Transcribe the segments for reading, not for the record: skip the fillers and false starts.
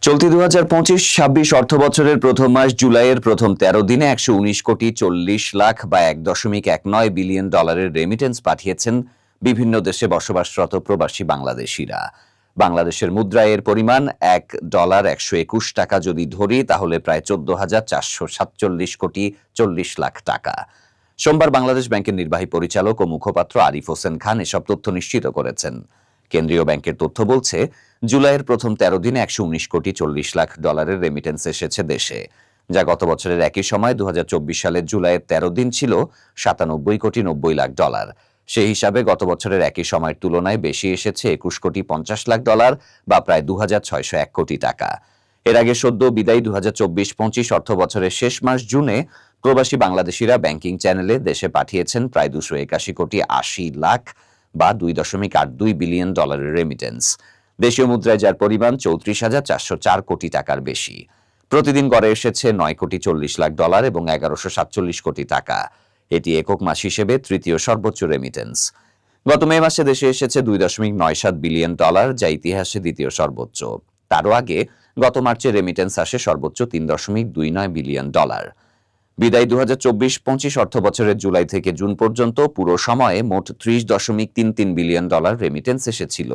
চলতি ২০২৫-২৬ অর্থবছরের প্রথম মাস জুলাইয়ের প্রথম ১৩ দিনে ১১৯ কোটি ৪০ লাখ বা $১.১৯ বিলিয়ন রেমিটেন্স পাঠিয়েছেন বিভিন্ন দেশে বসবাসরত প্রবাসী বাংলাদেশিরা। বাংলাদেশের মুদ্রায় এর পরিমাণ $১.১২১ যদি ধরি তাহলে প্রায় ১৪,৪৪৭ কোটি ৪০ লাখ টাকা। সোমবার বাংলাদেশ ব্যাংকের নির্বাহী পরিচালক ও মুখপাত্র আরিফ হোসেন খান এসব তথ্য নিশ্চিত করেছেন। কেন্দ্রীয় ব্যাংকের তথ্য বলছে, জুলাইয়ের প্রথম ১৩ দিনে ১১৯ কোটি ৪০ লাখ ডলারের রেমিটেন্স এসেছে দেশে, যা গত বছরের একই সময় ২০২৪ সালের জুলাইয়ের ১৩ দিন ছিল ৯৭ কোটি ৯০ লাখ ডলার। সেই হিসাবে গত বছরের একই সময়ের তুলনায় বেশি এসেছে ২১ কোটি ৫০ লাখ ডলার বা প্রায় ২৬০১ কোটি টাকা। এর আগে সদ্য বিদায়ী ২০২৪-২৫ অর্থবছরের শেষ মাস জুনে প্রবাসী বাংলাদেশিরা ব্যাংকিং চ্যানেলে দেশে পাঠিয়েছেন প্রায় ২৮১ কোটি ৮০ লাখ বা $২.৮২ বিলিয়ন রেমিটেন্স। দেশীয় মুদ্রায় যার পরিমাণ ৩৪,৪০৪ কোটি টাকার বেশি। প্রতিদিন গড়ে এসেছে ৯ কোটি ৪০ লাখ ডলার এবং ১১৪৭ কোটি টাকা। এটি একক মাস হিসেবে তৃতীয় সর্বোচ্চ রেমিটেন্স। গত মে মাসে দেশে এসেছে $২.৯৭ বিলিয়ন, যা ইতিহাসে দ্বিতীয় সর্বোচ্চ। তারও আগে গত মার্চে রেমিটেন্স আসে সর্বোচ্চ $৩.২৯ বিলিয়ন। বিদায়ী ২০২৪-২৫ অর্থবছরের জুলাই থেকে জুন পর্যন্ত পুরো সময়ে মোট $৩০.৩৩ বিলিয়ন রেমিটেন্স এসেছিল,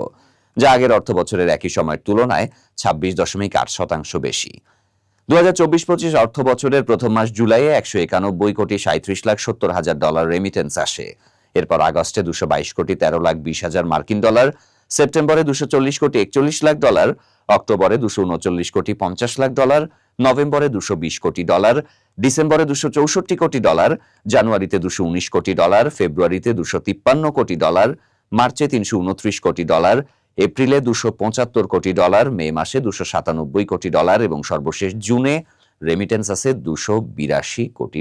যা আগের অর্থবছরের একই সময়ের তুলনায় ২৬.৮% বেশি। ২০২৪-২৫ অর্থবছরের প্রথম মাস জুলাইয়ে ১৯১ কোটি ৩৭ লাখ ৭০ হাজার ডলার রেমিটেন্স আসে। এরপর আগস্টে ২২২ কোটি ১৩ লাখ ২০ হাজার মার্কিন ডলার, সেপ্টেম্বরে ২৪০ কোটি ৪১ লাখ ডলার, অক্টোবরে ২৩৯ কোটি ৫০ লাখ ডলার, নভেম্বরে ২২০ কোটি ডলার, ডিসেম্বরে ২৬৪ কোটি ডলার, জানুয়ারিতে ২১৯ কোটি ডলার, ফেব্রুয়ারিতে ২৫৩ কোটি ডলার, মার্চে ৩২৯ কোটি ডলার, এপ্রিলে ২৭৫ কোটি ডলার, মে মাসে ২৯৭ কোটি ডলার এবং সর্বশেষ জুনে রেমিটেন্স আছে $২৮২ কোটি।